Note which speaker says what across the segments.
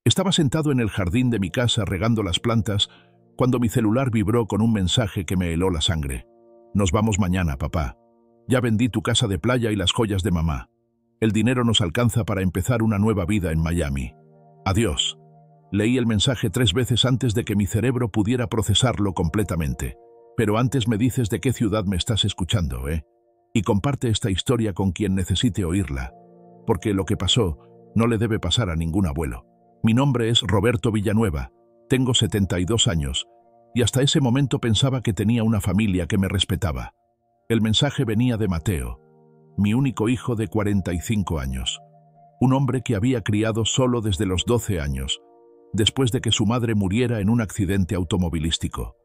Speaker 1: Estaba sentado en el jardín de mi casa regando las plantas cuando mi celular vibró con un mensaje que me heló la sangre. Nos vamos mañana, papá. Ya vendí tu casa de playa y las joyas de mamá. El dinero nos alcanza para empezar una nueva vida en Miami. Adiós. Leí el mensaje 3 veces antes de que mi cerebro pudiera procesarlo completamente. Pero antes me dices de qué ciudad me estás escuchando, ¿eh? Y comparte esta historia con quien necesite oírla. Porque lo que pasó no le debe pasar a ningún abuelo. Mi nombre es Roberto Villanueva, tengo 72 años, y hasta ese momento pensaba que tenía una familia que me respetaba. El mensaje venía de Mateo, mi único hijo de 45 años. Un hombre que había criado solo desde los 12 años, después de que su madre muriera en un accidente automovilístico.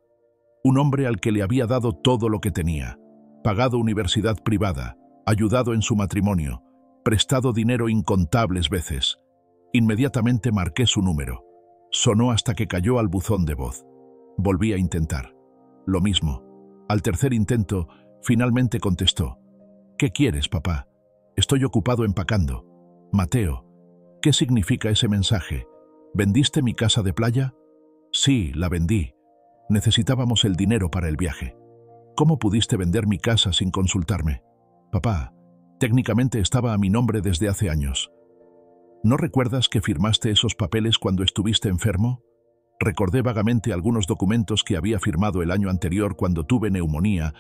Speaker 1: Un hombre al que le había dado todo lo que tenía, pagado universidad privada, ayudado en su matrimonio, prestado dinero incontables veces. Inmediatamente marqué su número. Sonó hasta que cayó al buzón de voz. Volví a intentar. Lo mismo. Al tercer intento, finalmente contestó. ¿Qué quieres, papá? Estoy ocupado empacando. Mateo, ¿qué significa ese mensaje? ¿Vendiste mi casa de playa? Sí, la vendí. Necesitábamos el dinero para el viaje. ¿Cómo pudiste vender mi casa sin consultarme? Papá, técnicamente estaba a mi nombre desde hace años. ¿No recuerdas que firmaste esos papeles cuando estuviste enfermo? Recordé vagamente algunos documentos que había firmado el año anterior cuando tuve neumonía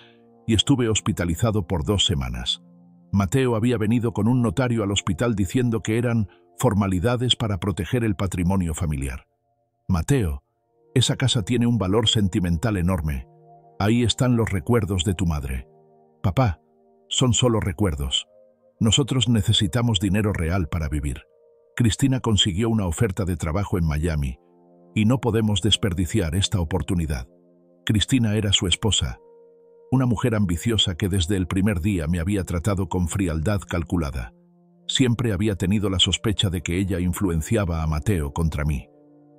Speaker 1: y estuve hospitalizado por 2 semanas. Mateo había venido con un notario al hospital diciendo que eran formalidades para proteger el patrimonio familiar. Mateo, esa casa tiene un valor sentimental enorme. Ahí están los recuerdos de tu madre. Papá, son solo recuerdos. Nosotros necesitamos dinero real para vivir. Cristina consiguió una oferta de trabajo en Miami y no podemos desperdiciar esta oportunidad. Cristina era su esposa, una mujer ambiciosa que desde el primer día me había tratado con frialdad calculada. Siempre había tenido la sospecha de que ella influenciaba a Mateo contra mí.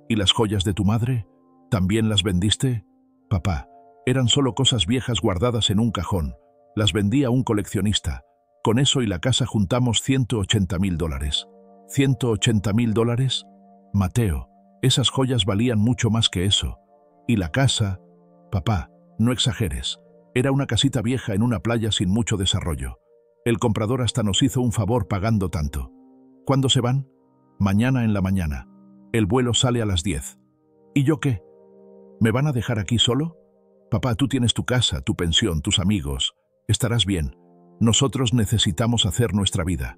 Speaker 1: ¿Y las joyas de tu madre? ¿También las vendiste? Papá, eran solo cosas viejas guardadas en un cajón. Las vendí a un coleccionista. Con eso y la casa juntamos $180,000. ¿$180,000? Mateo, esas joyas valían mucho más que eso. Y la casa... Papá, no exageres. Era una casita vieja en una playa sin mucho desarrollo. El comprador hasta nos hizo un favor pagando tanto. ¿Cuándo se van? Mañana en la mañana. El vuelo sale a las 10. ¿Y yo qué? ¿Me van a dejar aquí solo? Papá, tú tienes tu casa, tu pensión, tus amigos. Estarás bien. Nosotros necesitamos hacer nuestra vida.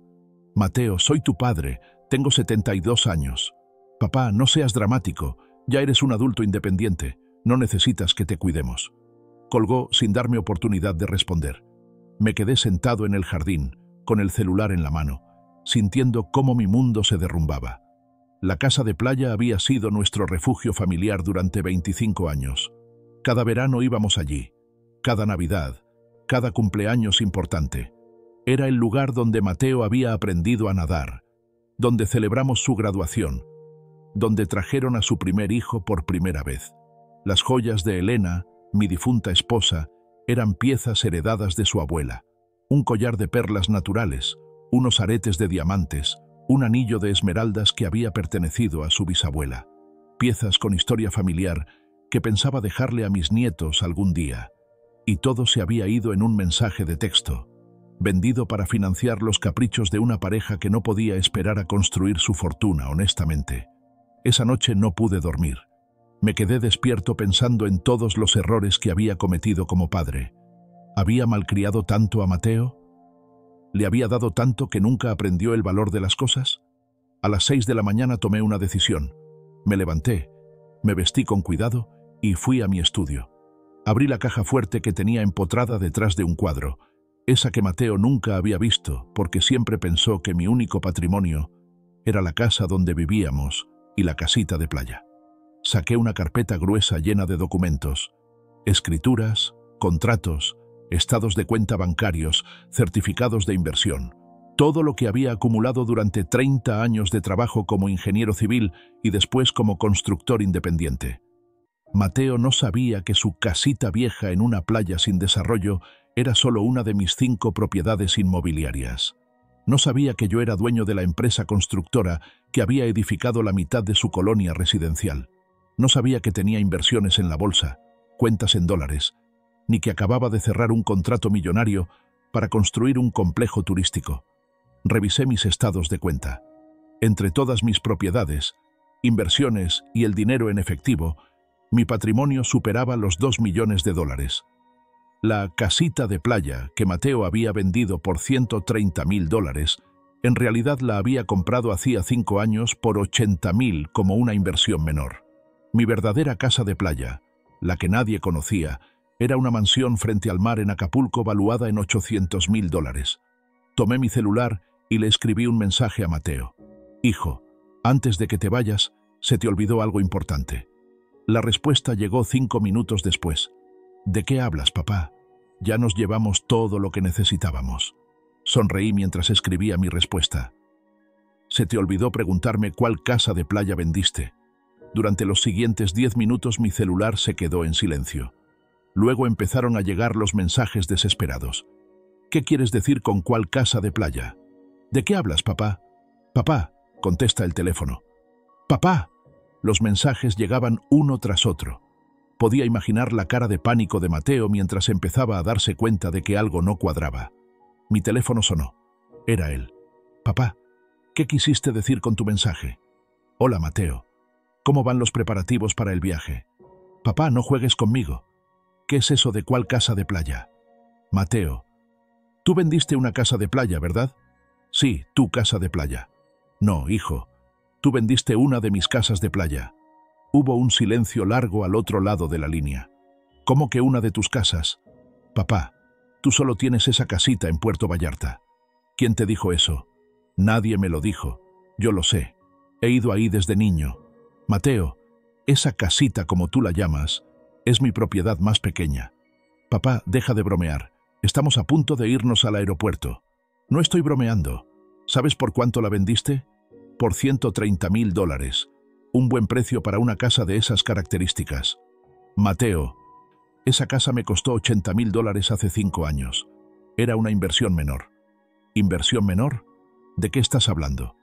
Speaker 1: Mateo, soy tu padre. Tengo 72 años. Papá, no seas dramático. Ya eres un adulto independiente. No necesitas que te cuidemos. Colgó sin darme oportunidad de responder. Me quedé sentado en el jardín, con el celular en la mano, sintiendo cómo mi mundo se derrumbaba. La casa de playa había sido nuestro refugio familiar durante 25 años. Cada verano íbamos allí. Cada Navidad, cada cumpleaños importante. Era el lugar donde Mateo había aprendido a nadar, donde celebramos su graduación, donde trajeron a su primer hijo por primera vez. Las joyas de Elena, mi difunta esposa, eran piezas heredadas de su abuela. Un collar de perlas naturales, unos aretes de diamantes, un anillo de esmeraldas que había pertenecido a su bisabuela. Piezas con historia familiar que pensaba dejarle a mis nietos algún día. Y todo se había ido en un mensaje de texto, vendido para financiar los caprichos de una pareja que no podía esperar a construir su fortuna honestamente. Esa noche no pude dormir. Me quedé despierto pensando en todos los errores que había cometido como padre. ¿Había malcriado tanto a Mateo? ¿Le había dado tanto que nunca aprendió el valor de las cosas? A las 6 de la mañana tomé una decisión. Me levanté, me vestí con cuidado y fui a mi estudio. Abrí la caja fuerte que tenía empotrada detrás de un cuadro, esa que Mateo nunca había visto porque siempre pensó que mi único patrimonio era la casa donde vivíamos y la casita de playa. Saqué una carpeta gruesa llena de documentos, escrituras, contratos, estados de cuenta bancarios, certificados de inversión. Todo lo que había acumulado durante 30 años de trabajo como ingeniero civil y después como constructor independiente. Mateo no sabía que su casita vieja en una playa sin desarrollo era solo una de mis 5 propiedades inmobiliarias. No sabía que yo era dueño de la empresa constructora que había edificado la mitad de su colonia residencial. No sabía que tenía inversiones en la bolsa, cuentas en dólares, ni que acababa de cerrar un contrato millonario para construir un complejo turístico. Revisé mis estados de cuenta. Entre todas mis propiedades, inversiones y el dinero en efectivo, mi patrimonio superaba los 2 millones de dólares. La casita de playa que Mateo había vendido por $130.000, en realidad la había comprado hacía 5 años por $80.000 como una inversión menor. Mi verdadera casa de playa, la que nadie conocía, era una mansión frente al mar en Acapulco valuada en $800.000. Tomé mi celular y le escribí un mensaje a Mateo. Hijo, antes de que te vayas, se te olvidó algo importante. La respuesta llegó 5 minutos después. ¿De qué hablas, papá? Ya nos llevamos todo lo que necesitábamos. Sonreí mientras escribía mi respuesta. Se te olvidó preguntarme cuál casa de playa vendiste. Durante los siguientes 10 minutos mi celular se quedó en silencio. Luego empezaron a llegar los mensajes desesperados. ¿Qué quieres decir con cuál casa de playa? ¿De qué hablas, papá? Papá, contesta el teléfono. Papá. Los mensajes llegaban uno tras otro. Podía imaginar la cara de pánico de Mateo mientras empezaba a darse cuenta de que algo no cuadraba. Mi teléfono sonó. Era él. Papá, ¿qué quisiste decir con tu mensaje? Hola, Mateo. ¿Cómo van los preparativos para el viaje? Papá, no juegues conmigo. ¿Qué es eso de cuál casa de playa? Mateo. Tú vendiste una casa de playa, ¿verdad? Sí, tu casa de playa. No, hijo. Tú vendiste una de mis casas de playa. Hubo un silencio largo al otro lado de la línea. ¿Cómo que una de tus casas? Papá, tú solo tienes esa casita en Puerto Vallarta. ¿Quién te dijo eso? Nadie me lo dijo. Yo lo sé. He ido ahí desde niño. Mateo, esa casita, como tú la llamas, es mi propiedad más pequeña. Papá, deja de bromear. Estamos a punto de irnos al aeropuerto. No estoy bromeando. ¿Sabes por cuánto la vendiste? Por $130.000. Un buen precio para una casa de esas características. Mateo, esa casa me costó $80.000 hace 5 años. Era una inversión menor. ¿Inversión menor? ¿De qué estás hablando?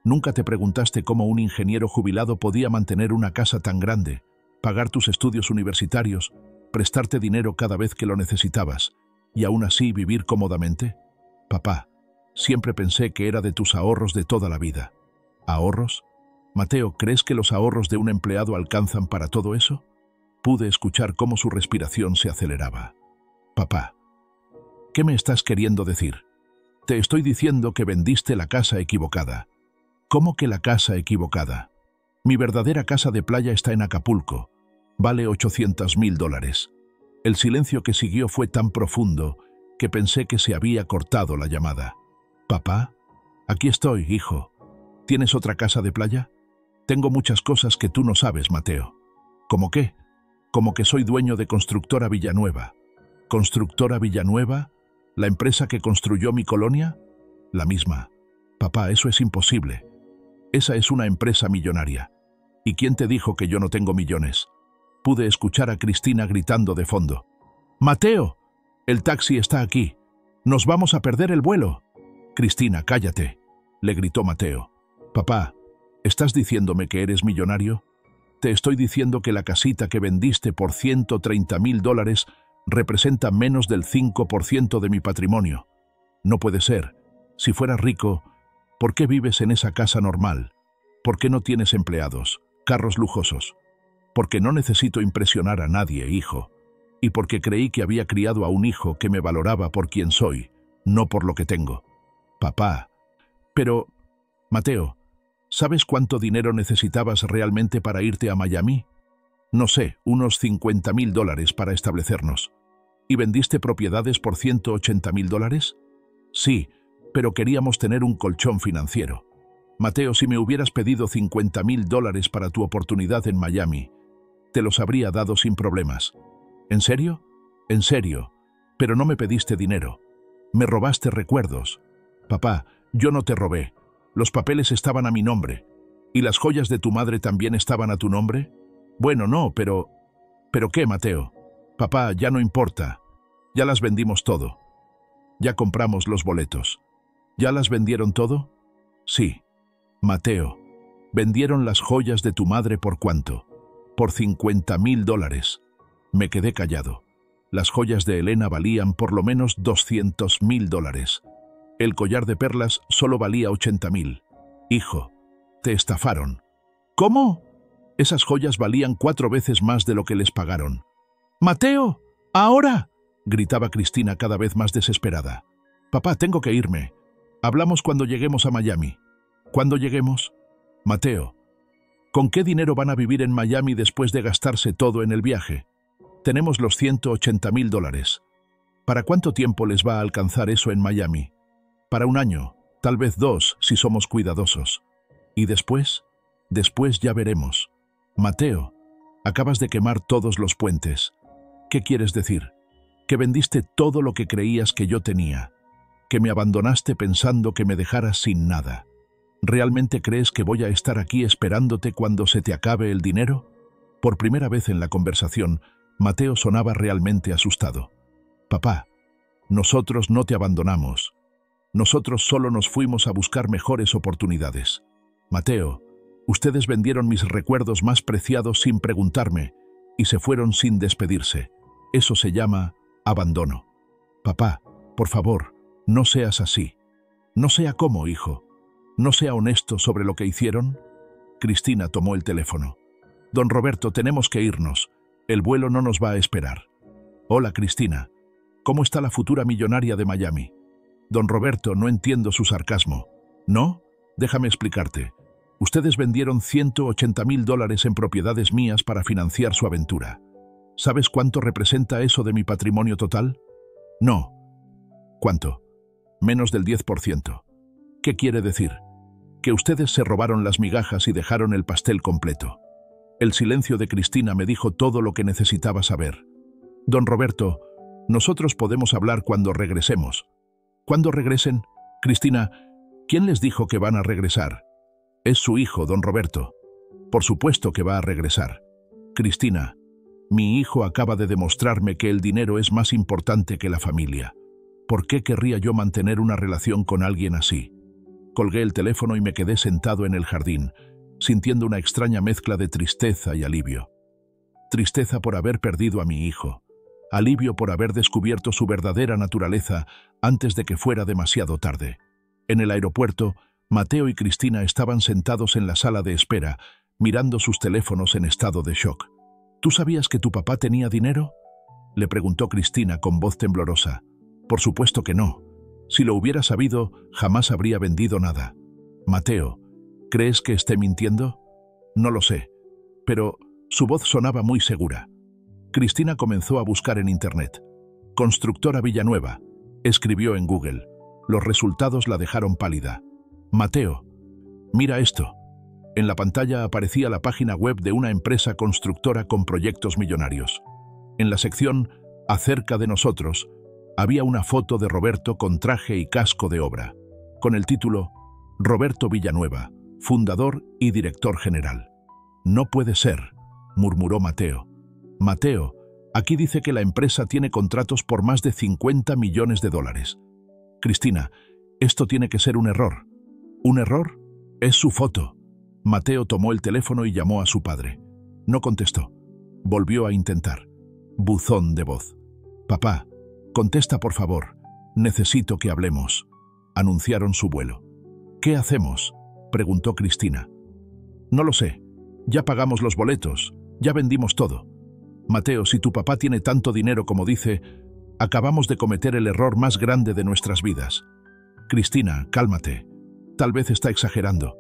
Speaker 1: ¿Nunca te preguntaste cómo un ingeniero jubilado podía mantener una casa tan grande, pagar tus estudios universitarios, prestarte dinero cada vez que lo necesitabas, y aún así vivir cómodamente? Papá, siempre pensé que era de tus ahorros de toda la vida. ¿Ahorros? Mateo, ¿crees que los ahorros de un empleado alcanzan para todo eso? Pude escuchar cómo su respiración se aceleraba. Papá, ¿qué me estás queriendo decir? Te estoy diciendo que vendiste la casa equivocada. ¿Cómo que la casa equivocada? Mi verdadera casa de playa está en Acapulco. Vale $800.000. El silencio que siguió fue tan profundo que pensé que se había cortado la llamada. Papá, aquí estoy, hijo. ¿Tienes otra casa de playa? Tengo muchas cosas que tú no sabes, Mateo. ¿Cómo qué? Como que soy dueño de Constructora Villanueva. ¿Constructora Villanueva? ¿La empresa que construyó mi colonia? La misma. Papá, eso es imposible. Esa es una empresa millonaria. ¿Y quién te dijo que yo no tengo millones? Pude escuchar a Cristina gritando de fondo. ¡Mateo! El taxi está aquí. ¡Nos vamos a perder el vuelo! Cristina, cállate, le gritó Mateo. Papá, ¿estás diciéndome que eres millonario? Te estoy diciendo que la casita que vendiste por $130.000 representa menos del 5% de mi patrimonio. No puede ser. Si fueras rico, ¿por qué vives en esa casa normal? ¿Por qué no tienes empleados, carros lujosos? Porque no necesito impresionar a nadie, hijo. Y porque creí que había criado a un hijo que me valoraba por quien soy, no por lo que tengo. Papá. Pero, Mateo, ¿sabes cuánto dinero necesitabas realmente para irte a Miami? No sé, unos $50.000 para establecernos. ¿Y vendiste propiedades por $180.000? Sí, pero queríamos tener un colchón financiero. Mateo, si me hubieras pedido $50.000 para tu oportunidad en Miami, te los habría dado sin problemas. ¿En serio? En serio. Pero no me pediste dinero. Me robaste recuerdos. Papá, yo no te robé. Los papeles estaban a mi nombre. ¿Y las joyas de tu madre también estaban a tu nombre? Bueno, no, pero... ¿Pero qué, Mateo? Papá, ya no importa. Ya las vendimos todo. Ya compramos los boletos. ¿Ya las vendieron todo? Sí. Mateo, vendieron las joyas de tu madre ¿por cuánto? Por $50.000. Me quedé callado. Las joyas de Elena valían por lo menos $200.000. El collar de perlas solo valía 80.000. Hijo, te estafaron. ¿Cómo? Esas joyas valían 4 veces más de lo que les pagaron. ¡Mateo! ¡Ahora!, gritaba Cristina cada vez más desesperada. Papá, tengo que irme. Hablamos cuando lleguemos a Miami. ¿Cuándo lleguemos? Mateo, ¿con qué dinero van a vivir en Miami después de gastarse todo en el viaje? Tenemos los $180.000. ¿Para cuánto tiempo les va a alcanzar eso en Miami? Para 1 año, tal vez 2, si somos cuidadosos. ¿Y después? Después ya veremos. Mateo, acabas de quemar todos los puentes. ¿Qué quieres decir? Que vendiste todo lo que creías que yo tenía. Que me abandonaste pensando que me dejaras sin nada. ¿Realmente crees que voy a estar aquí esperándote cuando se te acabe el dinero? Por primera vez en la conversación, Mateo sonaba realmente asustado. Papá, nosotros no te abandonamos. Nosotros solo nos fuimos a buscar mejores oportunidades. Mateo, ustedes vendieron mis recuerdos más preciados sin preguntarme y se fueron sin despedirse. Eso se llama abandono. Papá, por favor, no seas así. No sea como, hijo. No sea honesto sobre lo que hicieron. Cristina tomó el teléfono. Don Roberto, tenemos que irnos. El vuelo no nos va a esperar. Hola, Cristina. ¿Cómo está la futura millonaria de Miami? Don Roberto, no entiendo su sarcasmo. ¿No? Déjame explicarte. Ustedes vendieron $180.000 en propiedades mías para financiar su aventura. ¿Sabes cuánto representa eso de mi patrimonio total? No. ¿Cuánto? Menos del 10%. ¿Qué quiere decir? Que ustedes se robaron las migajas y dejaron el pastel completo. El silencio de Cristina me dijo todo lo que necesitaba saber. Don Roberto, nosotros podemos hablar cuando regresemos. ¿Cuándo regresen? Cristina, ¿quién les dijo que van a regresar? Es su hijo, don Roberto. Por supuesto que va a regresar. Cristina, mi hijo acaba de demostrarme que el dinero es más importante que la familia. ¿Por qué querría yo mantener una relación con alguien así? Colgué el teléfono y me quedé sentado en el jardín, sintiendo una extraña mezcla de tristeza y alivio. Tristeza por haber perdido a mi hijo. Alivio por haber descubierto su verdadera naturaleza antes de que fuera demasiado tarde. En el aeropuerto, Mateo y Cristina estaban sentados en la sala de espera, mirando sus teléfonos en estado de shock. ¿Tú sabías que tu papá tenía dinero?, le preguntó Cristina con voz temblorosa. Por supuesto que no. Si lo hubiera sabido, jamás habría vendido nada. Mateo, ¿crees que esté mintiendo? No lo sé, pero su voz sonaba muy segura. Cristina comenzó a buscar en Internet. Constructora Villanueva. Escribió en Google. Los resultados la dejaron pálida. Mateo, mira esto. En la pantalla aparecía la página web de una empresa constructora con proyectos millonarios. En la sección Acerca de nosotros, había una foto de Roberto con traje y casco de obra, con el título Roberto Villanueva, fundador y director general. No puede ser, murmuró Mateo. Mateo, aquí dice que la empresa tiene contratos por más de $50 millones. Cristina, esto tiene que ser un error. ¿Un error? Es su foto. Mateo tomó el teléfono y llamó a su padre. No contestó. Volvió a intentar. Buzón de voz. Papá, contesta por favor. Necesito que hablemos. Anunciaron su vuelo. ¿Qué hacemos?, preguntó Cristina. No lo sé. Ya pagamos los boletos. Ya vendimos todo. Mateo, si tu papá tiene tanto dinero como dice, acabamos de cometer el error más grande de nuestras vidas. Cristina, cálmate. Tal vez está exagerando.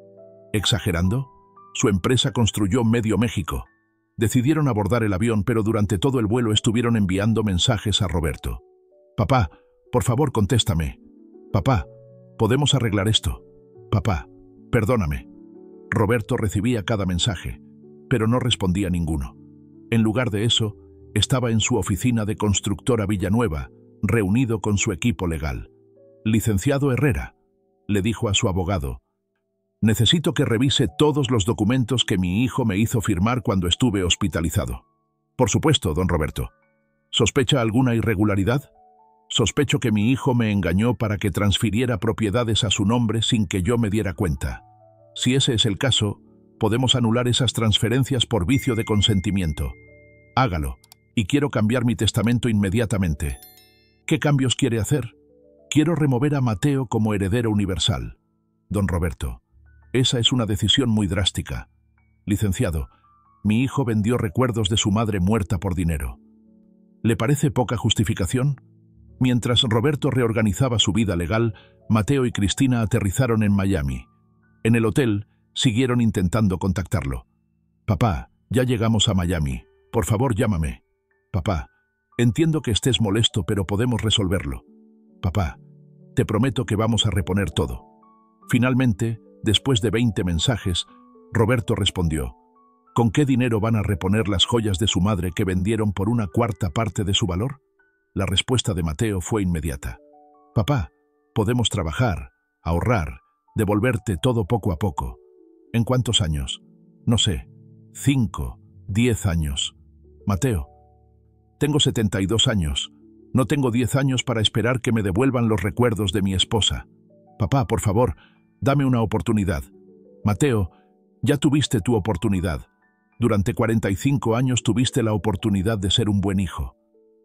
Speaker 1: ¿Exagerando? Su empresa construyó medio México. Decidieron abordar el avión, pero durante todo el vuelo estuvieron enviando mensajes a Roberto. Papá, por favor, contéstame. Papá, ¿podemos arreglar esto? Papá, perdóname. Roberto recibía cada mensaje, pero no respondía ninguno. En lugar de eso, estaba en su oficina de Constructora Villanueva, reunido con su equipo legal. Licenciado Herrera, le dijo a su abogado, necesito que revise todos los documentos que mi hijo me hizo firmar cuando estuve hospitalizado. Por supuesto, don Roberto. ¿Sospecha alguna irregularidad? Sospecho que mi hijo me engañó para que transfiriera propiedades a su nombre sin que yo me diera cuenta. Si ese es el caso, podemos anular esas transferencias por vicio de consentimiento. Hágalo, y quiero cambiar mi testamento inmediatamente. ¿Qué cambios quiere hacer? Quiero remover a Mateo como heredero universal. Don Roberto, esa es una decisión muy drástica. Licenciado, mi hijo vendió recuerdos de su madre muerta por dinero. ¿Le parece poca justificación? Mientras Roberto reorganizaba su vida legal, Mateo y Cristina aterrizaron en Miami. En el hotel, siguieron intentando contactarlo. Papá, ya llegamos a Miami. Por favor, llámame. Papá, entiendo que estés molesto, pero podemos resolverlo. Papá, te prometo que vamos a reponer todo. Finalmente, después de 20 mensajes, Roberto respondió: ¿con qué dinero van a reponer las joyas de su madre que vendieron por una cuarta parte de su valor? La respuesta de Mateo fue inmediata. Papá, podemos trabajar, ahorrar, devolverte todo poco a poco. ¿En cuántos años? No sé, 5, 10 años. Mateo, tengo 72 años. No tengo 10 años para esperar que me devuelvan los recuerdos de mi esposa. Papá, por favor, dame una oportunidad. Mateo, ya tuviste tu oportunidad. Durante 45 años tuviste la oportunidad de ser un buen hijo.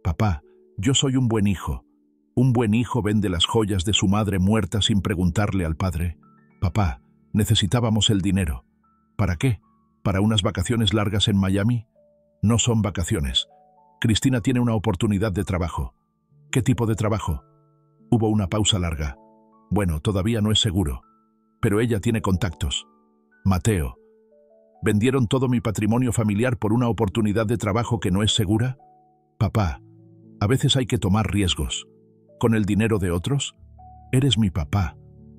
Speaker 1: Papá, yo soy un buen hijo. ¿Un buen hijo vende las joyas de su madre muerta sin preguntarle al padre? Papá, necesitábamos el dinero. ¿Para qué? ¿Para unas vacaciones largas en Miami? No son vacaciones. Cristina tiene una oportunidad de trabajo. ¿Qué tipo de trabajo? Hubo una pausa larga. Bueno, todavía no es seguro. Pero ella tiene contactos. Mateo, ¿vendieron todo mi patrimonio familiar por una oportunidad de trabajo que no es segura? Papá, a veces hay que tomar riesgos. ¿Con el dinero de otros? Eres mi papá.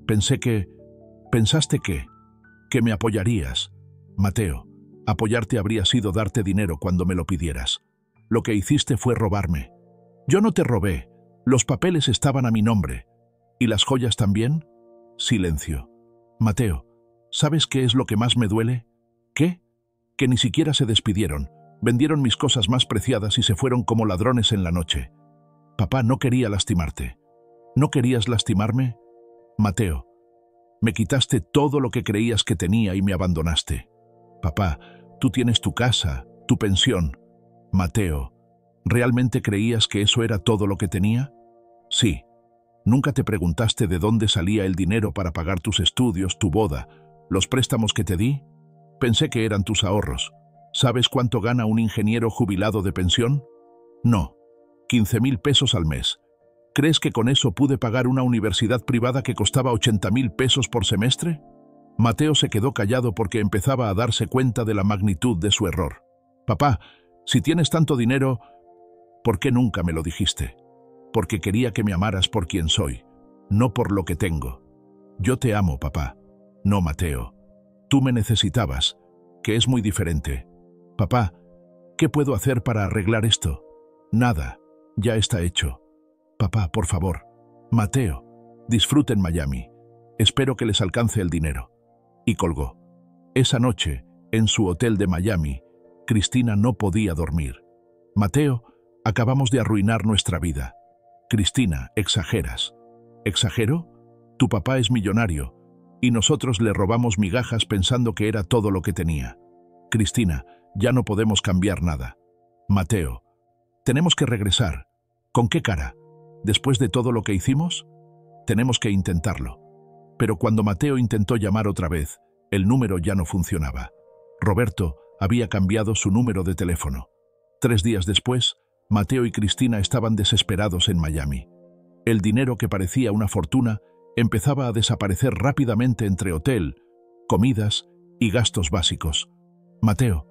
Speaker 1: Pensaste que me apoyarías. Mateo, apoyarte habría sido darte dinero cuando me lo pidieras. Lo que hiciste fue robarme. Yo no te robé. Los papeles estaban a mi nombre. ¿Y las joyas también? Silencio. Mateo, ¿sabes qué es lo que más me duele? ¿Qué? Que ni siquiera se despidieron. Vendieron mis cosas más preciadas y se fueron como ladrones en la noche. Papá, no quería lastimarte. ¿No querías lastimarme? Mateo, me quitaste todo lo que creías que tenía y me abandonaste. Papá, tú tienes tu casa, tu pensión. Mateo, ¿realmente creías que eso era todo lo que tenía? Sí. ¿Nunca te preguntaste de dónde salía el dinero para pagar tus estudios, tu boda, los préstamos que te di? Pensé que eran tus ahorros. ¿Sabes cuánto gana un ingeniero jubilado de pensión? No, 15,000 pesos al mes. ¿Crees que con eso pude pagar una universidad privada que costaba 80,000 pesos por semestre? Mateo se quedó callado porque empezaba a darse cuenta de la magnitud de su error. Papá, si tienes tanto dinero, ¿por qué nunca me lo dijiste? Porque quería que me amaras por quien soy, no por lo que tengo. Yo te amo, papá. No, Mateo. Tú me necesitabas, que es muy diferente. Papá, ¿qué puedo hacer para arreglar esto? Nada, ya está hecho. Papá, por favor. Mateo, disfruten Miami. Espero que les alcance el dinero. Y colgó. Esa noche, en su hotel de Miami, Cristina no podía dormir. Mateo, acabamos de arruinar nuestra vida. Cristina, exageras. ¿Exagero? Tu papá es millonario, y nosotros le robamos migajas pensando que era todo lo que tenía. Cristina, ya no podemos cambiar nada. Mateo, tenemos que regresar. ¿Con qué cara? ¿Después de todo lo que hicimos? Tenemos que intentarlo. Pero cuando Mateo intentó llamar otra vez, el número ya no funcionaba. Roberto había cambiado su número de teléfono. 3 días después, Mateo y Cristina estaban desesperados en Miami. El dinero que parecía una fortuna empezaba a desaparecer rápidamente entre hotel, comidas y gastos básicos. Mateo,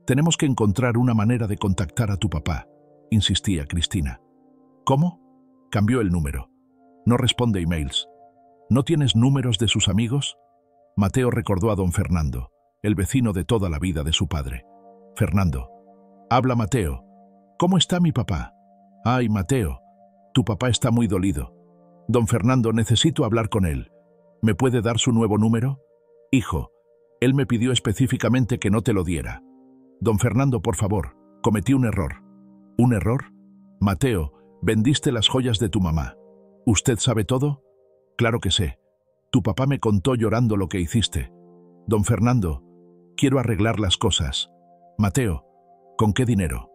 Speaker 1: tenemos que encontrar una manera de contactar a tu papá, insistía Cristina. ¿Cómo? Cambió el número. No responde emails. ¿No tienes números de sus amigos? Mateo recordó a don Fernando, el vecino de toda la vida de su padre. Fernando. Habla Mateo. ¿Cómo está mi papá? Ay, Mateo, tu papá está muy dolido. Don Fernando, necesito hablar con él. ¿Me puede dar su nuevo número? Hijo, él me pidió específicamente que no te lo diera. Don Fernando, por favor, cometí un error. ¿Un error? Mateo, Vendiste las joyas de tu mamá. ¿Usted sabe todo? Claro que sé. Tu papá me contó llorando lo que hiciste. Don Fernando, quiero arreglar las cosas. Mateo, ¿con qué dinero?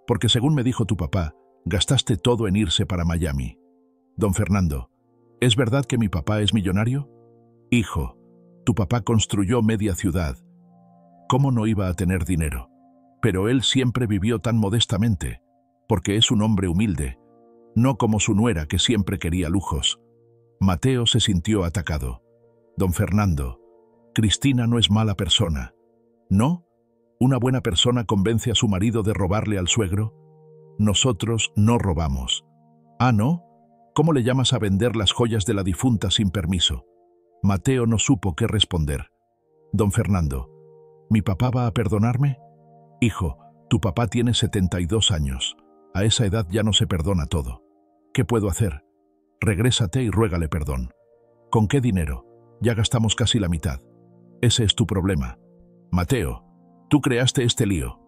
Speaker 1: Porque según me dijo tu papá, gastaste todo en irse para Miami. Don Fernando, ¿es verdad que mi papá es millonario? Hijo, tu papá construyó media ciudad. ¿Cómo no iba a tener dinero? Pero él siempre vivió tan modestamente, porque es un hombre humilde, no como su nuera que siempre quería lujos. Mateo se sintió atacado. Don Fernando, Cristina no es mala persona. ¿No? ¿Una buena persona convence a su marido de robarle al suegro? Nosotros no robamos. ¿Ah, no? ¿Cómo le llamas a vender las joyas de la difunta sin permiso? Mateo no supo qué responder. Don Fernando, ¿mi papá va a perdonarme? Hijo, tu papá tiene 72 años. A esa edad ya no se perdona todo. ¿Qué puedo hacer? Regrésate y ruégale perdón. ¿Con qué dinero? Ya gastamos casi la mitad. Ese es tu problema. Mateo, tú creaste este lío.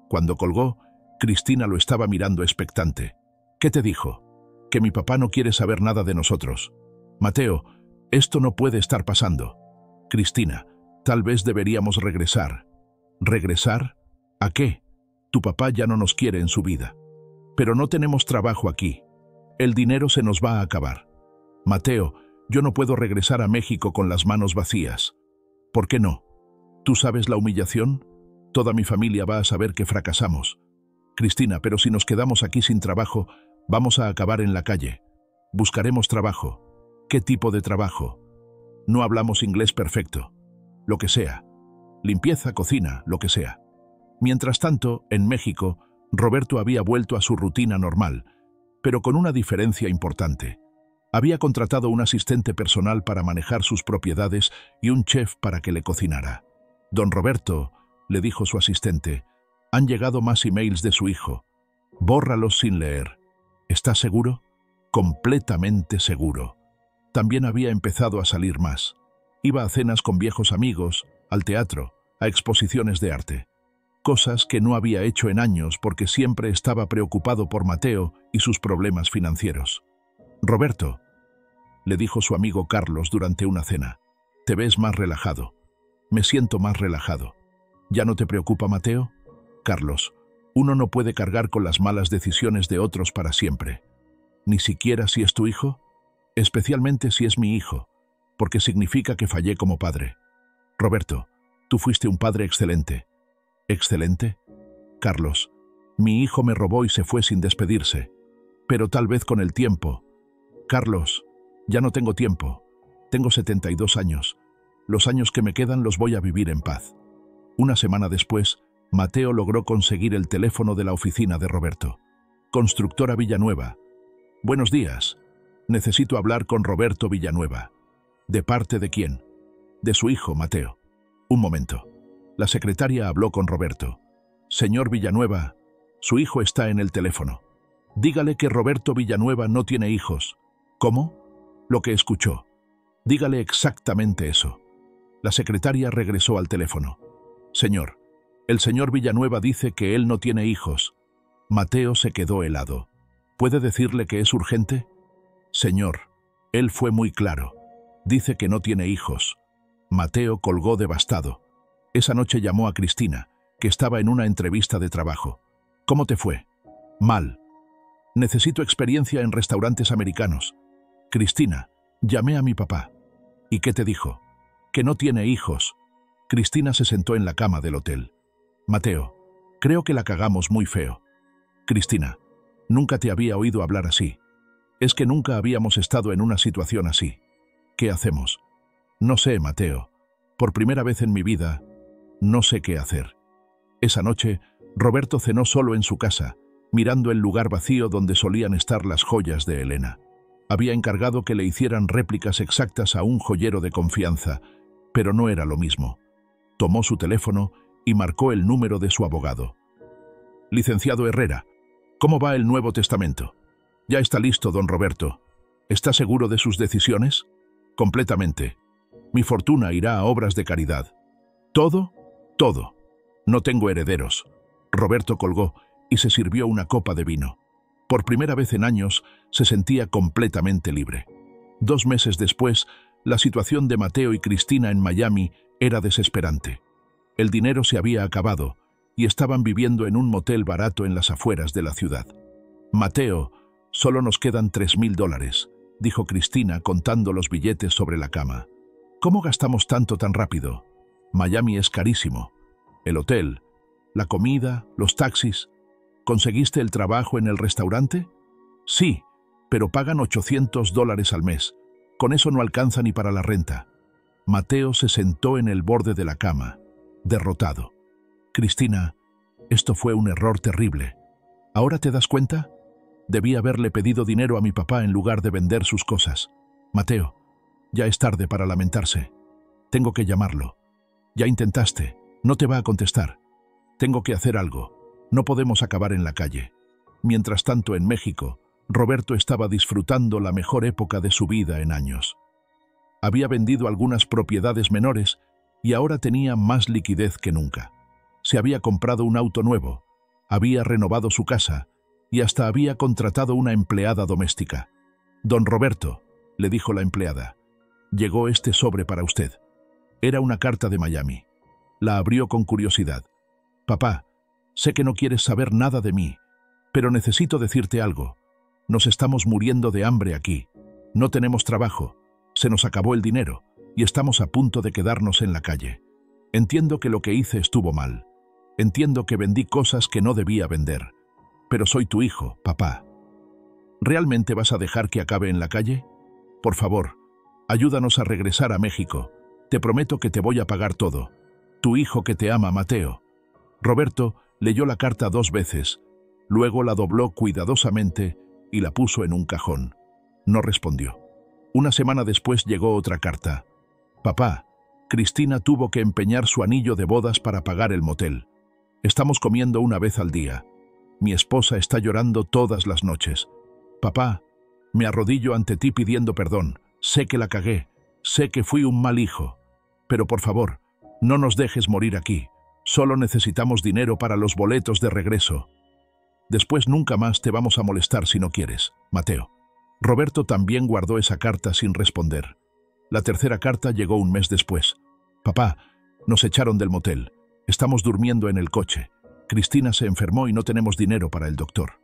Speaker 1: Cuando colgó, Cristina lo estaba mirando expectante. ¿Qué te dijo? Que mi papá no quiere saber nada de nosotros. Mateo, esto no puede estar pasando. Cristina, tal vez deberíamos regresar. ¿Regresar? ¿A qué? Tu papá ya no nos quiere en su vida. Pero no tenemos trabajo aquí. El dinero se nos va a acabar. Mateo, yo no puedo regresar a México con las manos vacías. ¿Por qué no? ¿Tú sabes la humillación? Toda mi familia va a saber que fracasamos. Cristina, pero si nos quedamos aquí sin trabajo, vamos a acabar en la calle. Buscaremos trabajo. ¿Qué tipo de trabajo? No hablamos inglés perfecto. Lo que sea. Limpieza, cocina, lo que sea. Mientras tanto, en México, Roberto había vuelto a su rutina normal, pero con una diferencia importante. Había contratado un asistente personal para manejar sus propiedades y un chef para que le cocinara. Don Roberto, le dijo su asistente, han llegado más emails de su hijo. Bórralos sin leer. ¿Estás seguro? Completamente seguro. También había empezado a salir más. Iba a cenas con viejos amigos, al teatro, a exposiciones de arte. Cosas que no había hecho en años porque siempre estaba preocupado por Mateo y sus problemas financieros. Roberto, le dijo su amigo Carlos durante una cena, te ves más relajado. Me siento más relajado. ¿Ya no te preocupa Mateo? Carlos, uno no puede cargar con las malas decisiones de otros para siempre. Ni siquiera si es tu hijo, especialmente si es mi hijo, porque significa que fallé como padre. Roberto, tú fuiste un padre excelente. ¿Excelente? Carlos, mi hijo me robó y se fue sin despedirse, pero tal vez con el tiempo. Carlos, ya no tengo tiempo. Tengo 72 años. Los años que me quedan los voy a vivir en paz. Una semana después, Mateo logró conseguir el teléfono de la oficina de Roberto. Constructora Villanueva. Buenos días. Necesito hablar con Roberto Villanueva. ¿De parte de quién? De su hijo, Mateo. Un momento. La secretaria habló con Roberto. Señor Villanueva, su hijo está en el teléfono. Dígale que Roberto Villanueva no tiene hijos. ¿Cómo? Lo que escuchó. Dígale exactamente eso. La secretaria regresó al teléfono. Señor, el señor Villanueva dice que él no tiene hijos. Mateo se quedó helado. ¿Puede decirle que es urgente? Señor, él fue muy claro. Dice que no tiene hijos. Mateo colgó devastado. Esa noche llamó a Cristina, que estaba en una entrevista de trabajo. ¿Cómo te fue? Mal. Necesito experiencia en restaurantes americanos. Cristina, llamé a mi papá. ¿Y qué te dijo? Que no tiene hijos. Cristina se sentó en la cama del hotel. Mateo, creo que la cagamos muy feo. Cristina, nunca te había oído hablar así. Es que nunca habíamos estado en una situación así. ¿Qué hacemos? No sé, Mateo. Por primera vez en mi vida, no sé qué hacer. Esa noche, Roberto cenó solo en su casa, mirando el lugar vacío donde solían estar las joyas de Elena. Había encargado que le hicieran réplicas exactas a un joyero de confianza, pero no era lo mismo. Tomó su teléfono y marcó el número de su abogado. Licenciado Herrera, ¿cómo va el Nuevo Testamento? Ya está listo, don Roberto. ¿Está seguro de sus decisiones? Completamente. Mi fortuna irá a obras de caridad. ¿Todo? Todo. No tengo herederos. Roberto colgó y se sirvió una copa de vino. Por primera vez en años, se sentía completamente libre. 2 meses después, la situación de Mateo y Cristina en Miami era desesperante. El dinero se había acabado y estaban viviendo en un motel barato en las afueras de la ciudad. «Mateo, solo nos quedan $3,000», dijo Cristina contando los billetes sobre la cama. «¿Cómo gastamos tanto tan rápido? Miami es carísimo. El hotel, la comida, los taxis. ¿Conseguiste el trabajo en el restaurante?» «Sí, pero pagan $800 al mes. Con eso no alcanza ni para la renta». Mateo se sentó en el borde de la cama, derrotado. «Cristina, esto fue un error terrible. ¿Ahora te das cuenta? Debí haberle pedido dinero a mi papá en lugar de vender sus cosas. Mateo, ya es tarde para lamentarse. Tengo que llamarlo. Ya intentaste, no te va a contestar. Tengo que hacer algo. No podemos acabar en la calle». Mientras tanto, en México, Roberto estaba disfrutando la mejor época de su vida en años. Había vendido algunas propiedades menores y ahora tenía más liquidez que nunca. Se había comprado un auto nuevo, había renovado su casa y hasta había contratado una empleada doméstica. «Don Roberto», le dijo la empleada, «llegó este sobre para usted». Era una carta de Miami. La abrió con curiosidad. «Papá, sé que no quieres saber nada de mí, pero necesito decirte algo. Nos estamos muriendo de hambre aquí. No tenemos trabajo, se nos acabó el dinero y estamos a punto de quedarnos en la calle. Entiendo que lo que hice estuvo mal. Entiendo que vendí cosas que no debía vender. Pero soy tu hijo, papá. ¿Realmente vas a dejar que acabe en la calle? Por favor, ayúdanos a regresar a México. Te prometo que te voy a pagar todo. Tu hijo que te ama, Mateo». Roberto leyó la carta 2 veces, luego la dobló cuidadosamente y la puso en un cajón. No respondió. Una semana después llegó otra carta. «Papá, Cristina tuvo que empeñar su anillo de bodas para pagar el motel. Estamos comiendo una vez al día. Mi esposa está llorando todas las noches. Papá, me arrodillo ante ti pidiendo perdón. Sé que la cagué, sé que fui un mal hijo. Pero por favor, no nos dejes morir aquí. Solo necesitamos dinero para los boletos de regreso. Después nunca más te vamos a molestar si no quieres, Mateo». Roberto también guardó esa carta sin responder. La tercera carta llegó un mes después. «Papá, nos echaron del motel. Estamos durmiendo en el coche. Cristina se enfermó y no tenemos dinero para el doctor.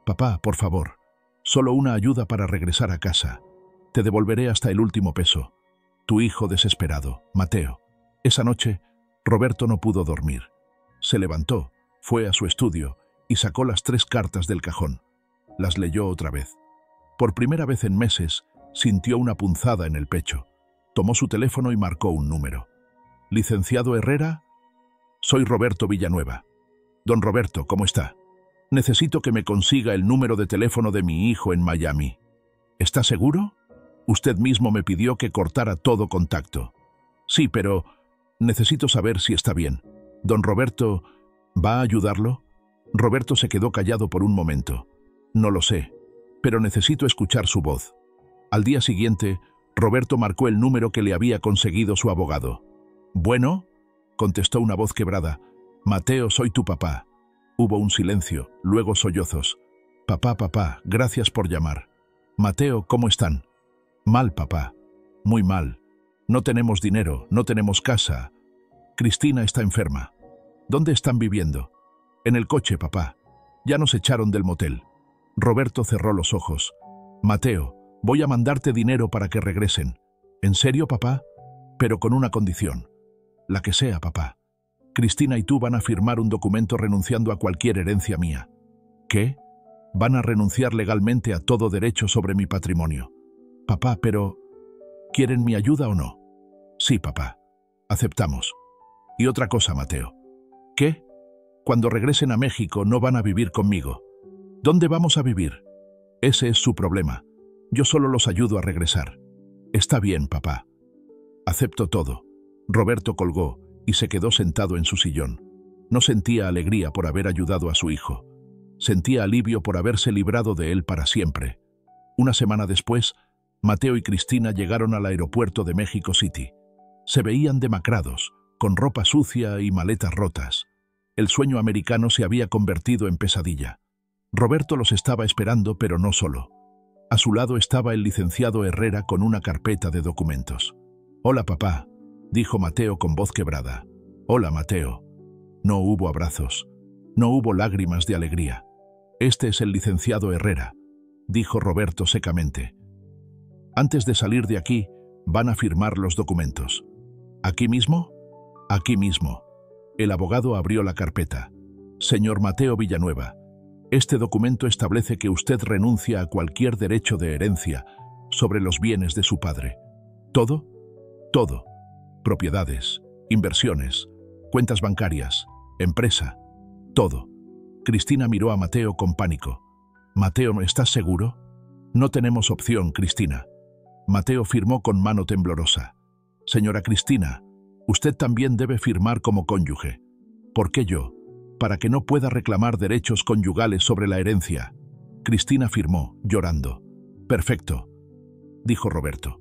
Speaker 1: Papá, por favor, solo una ayuda para regresar a casa. Te devolveré hasta el último peso. Tu hijo desesperado, Mateo». Esa noche, Roberto no pudo dormir. Se levantó, fue a su estudio y sacó las 3 cartas del cajón. Las leyó otra vez. Por primera vez en meses, sintió una punzada en el pecho. Tomó su teléfono y marcó un número. «Licenciado Herrera, soy Roberto Villanueva. Don Roberto, ¿cómo está? Necesito que me consiga el número de teléfono de mi hijo en Miami. ¿Está seguro? Usted mismo me pidió que cortara todo contacto». «Sí, pero necesito saber si está bien. Don Roberto, ¿va a ayudarlo?» Roberto se quedó callado por un momento. «No lo sé, pero necesito escuchar su voz». Al día siguiente, Roberto marcó el número que le había conseguido su abogado. «¿Bueno?», contestó una voz quebrada. «Mateo, soy tu papá». Hubo un silencio, luego sollozos. «Papá, papá, gracias por llamar». «Mateo, ¿cómo están?» «Mal, papá. Muy mal. No tenemos dinero, no tenemos casa. Cristina está enferma». «¿Dónde están viviendo?» «En el coche, papá. Ya nos echaron del motel». Roberto cerró los ojos. «Mateo, voy a mandarte dinero para que regresen». «¿En serio, papá?» «Pero con una condición». «La que sea, papá. Cristina y tú van a firmar un documento renunciando a cualquier herencia mía». «¿Qué?» «Van a renunciar legalmente a todo derecho sobre mi patrimonio». «Papá, pero... ¿quieren mi ayuda o no?» «Sí, papá. Aceptamos. Y otra cosa, Mateo». «¿Qué?» «Cuando regresen a México no van a vivir conmigo». «¿Dónde vamos a vivir?» «Ese es su problema. Yo solo los ayudo a regresar». «Está bien, papá. Acepto todo». Roberto colgó y se quedó sentado en su sillón. No sentía alegría por haber ayudado a su hijo. Sentía alivio por haberse librado de él para siempre. Una semana después, Mateo y Cristina llegaron al aeropuerto de México City. Se veían demacrados, con ropa sucia y maletas rotas. El sueño americano se había convertido en pesadilla. Roberto los estaba esperando, pero no solo. A su lado estaba el licenciado Herrera con una carpeta de documentos. «Hola, papá», dijo Mateo con voz quebrada. «Hola, Mateo». No hubo abrazos. No hubo lágrimas de alegría. «Este es el licenciado Herrera», dijo Roberto secamente. «Antes de salir de aquí, van a firmar los documentos». «¿Aquí mismo?» «Aquí mismo». El abogado abrió la carpeta. «Señor Mateo Villanueva, este documento establece que usted renuncia a cualquier derecho de herencia sobre los bienes de su padre. ¿Todo? Todo. Propiedades, inversiones, cuentas bancarias, empresa, todo». Cristina miró a Mateo con pánico. «Mateo, ¿estás seguro?» «No tenemos opción, Cristina». Mateo firmó con mano temblorosa. «Señora Cristina, usted también debe firmar como cónyuge». «¿Por qué yo?» «Para que no pueda reclamar derechos conyugales sobre la herencia». Cristina firmó, llorando. «Perfecto», dijo Roberto.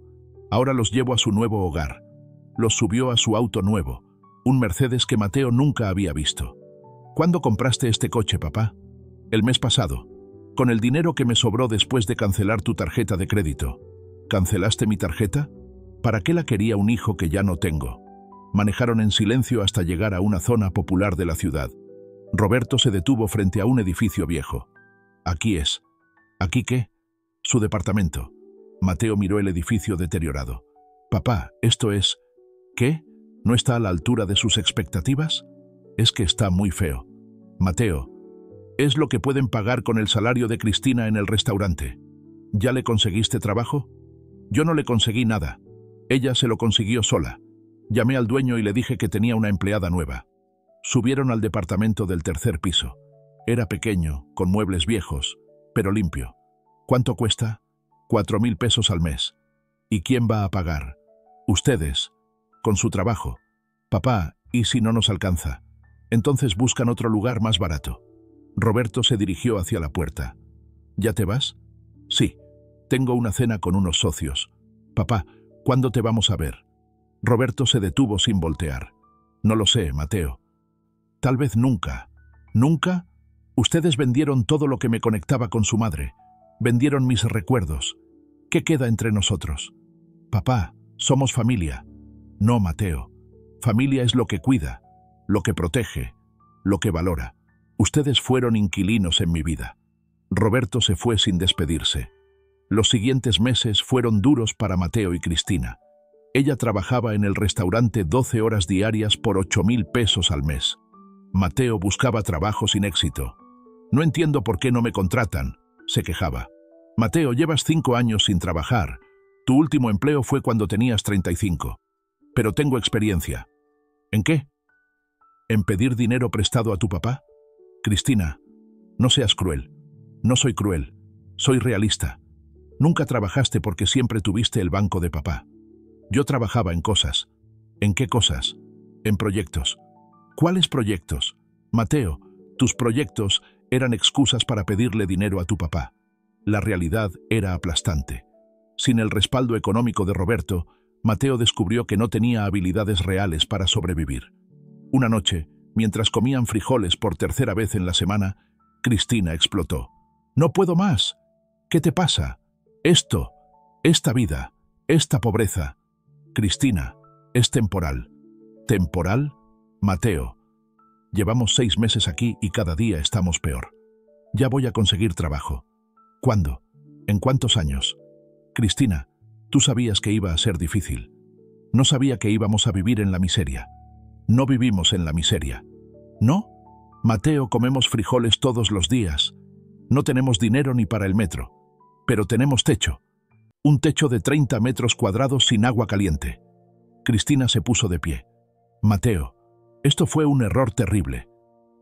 Speaker 1: «Ahora los llevo a su nuevo hogar». Los subió a su auto nuevo, un Mercedes que Mateo nunca había visto. «¿Cuándo compraste este coche, papá?» «El mes pasado, con el dinero que me sobró después de cancelar tu tarjeta de crédito». «¿Cancelaste mi tarjeta? ¿Para qué la quería un hijo que ya no tengo?» Manejaron en silencio hasta llegar a una zona popular de la ciudad. Roberto se detuvo frente a un edificio viejo. «Aquí es». «¿Aquí qué?» «Su departamento». Mateo miró el edificio deteriorado. «Papá, esto es...» «¿Qué? ¿No está a la altura de sus expectativas?» «Es que está muy feo». «Mateo, es lo que pueden pagar con el salario de Cristina en el restaurante». «¿Ya le conseguiste trabajo?» «Yo no le conseguí nada. Ella se lo consiguió sola. Llamé al dueño y le dije que tenía una empleada nueva». Subieron al departamento del tercer piso. Era pequeño, con muebles viejos, pero limpio. «¿Cuánto cuesta?» «4.000 pesos al mes». «¿Y quién va a pagar?» «Ustedes, con su trabajo». «Papá, ¿y si no nos alcanza?» «Entonces buscan otro lugar más barato». Roberto se dirigió hacia la puerta. «¿Ya te vas?» «Sí, tengo una cena con unos socios». «Papá, ¿cuándo te vamos a ver?» Roberto se detuvo sin voltear. «No lo sé, Mateo. Tal vez nunca». «¿Nunca? Ustedes vendieron todo lo que me conectaba con su madre. Vendieron mis recuerdos. ¿Qué queda entre nosotros?» «Papá, somos familia». «No, Mateo. Familia es lo que cuida, lo que protege, lo que valora. Ustedes fueron inquilinos en mi vida». Roberto se fue sin despedirse. Los siguientes meses fueron duros para Mateo y Cristina. Ella trabajaba en el restaurante 12 horas diarias por 8.000 pesos al mes. Mateo buscaba trabajo sin éxito. «No entiendo por qué no me contratan», se quejaba. «Mateo, llevas 5 años sin trabajar. Tu último empleo fue cuando tenías 35. Pero tengo experiencia». «¿En qué?» «¿En pedir dinero prestado a tu papá?» «Cristina, no seas cruel». «No soy cruel. Soy realista. Nunca trabajaste porque siempre tuviste el banco de papá. Yo trabajaba en cosas». «¿En qué cosas?» «En proyectos». «¿Cuáles proyectos?» «Mateo, tus proyectos eran excusas para pedirle dinero a tu papá». La realidad era aplastante. Sin el respaldo económico de Roberto, Mateo descubrió que no tenía habilidades reales para sobrevivir. Una noche, mientras comían frijoles por tercera vez en la semana, Cristina explotó. «No puedo más. ¿Qué te pasa? Esta vida, esta pobreza». «Cristina, es temporal». «¿Temporal?» «Mateo, llevamos 6 meses aquí y cada día estamos peor. Ya voy a conseguir trabajo». «¿Cuándo? ¿En cuántos años?» «Cristina, tú sabías que iba a ser difícil. No sabía que íbamos a vivir en la miseria». «No vivimos en la miseria». «¿No?» «Mateo, comemos frijoles todos los días. No tenemos dinero ni para el metro. Pero tenemos techo. Un techo de 30 metros cuadrados sin agua caliente». Cristina se puso de pie. «Mateo, esto fue un error terrible».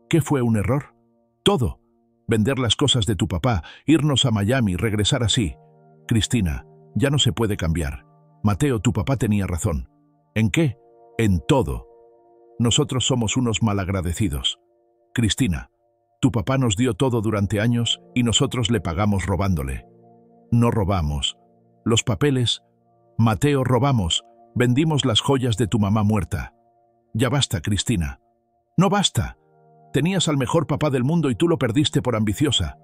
Speaker 1: «¿Qué fue un error?» «Todo. Vender las cosas de tu papá, irnos a Miami, regresar así». «Cristina, ya no se puede cambiar». «Mateo, tu papá tenía razón». «¿En qué?» «En todo. Nosotros somos unos malagradecidos». «Cristina, tu papá nos dio todo durante años y nosotros le pagamos robándole». «No robamos. Los papeles...» «Mateo, robamos. Vendimos las joyas de tu mamá muerta». «Ya basta, Cristina». «No basta. Tenías al mejor papá del mundo y tú lo perdiste por ambiciosa».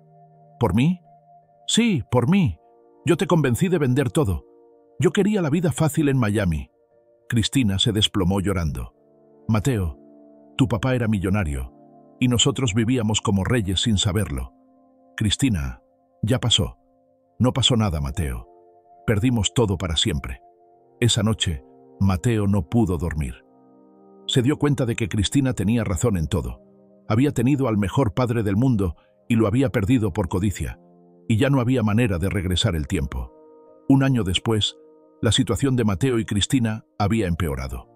Speaker 1: ¿Por mí? Sí, por mí. Yo te convencí de vender todo. Yo quería la vida fácil en Miami. Cristina se desplomó llorando. Mateo, tu papá era millonario y nosotros vivíamos como reyes sin saberlo. Cristina, ya pasó. No pasó nada, Mateo. Perdimos todo para siempre. Esa noche, Mateo no pudo dormir. Se dio cuenta de que Cristina tenía razón en todo. Había tenido al mejor padre del mundo y lo había perdido por codicia, y ya no había manera de regresar el tiempo. Un año después, la situación de Mateo y Cristina había empeorado.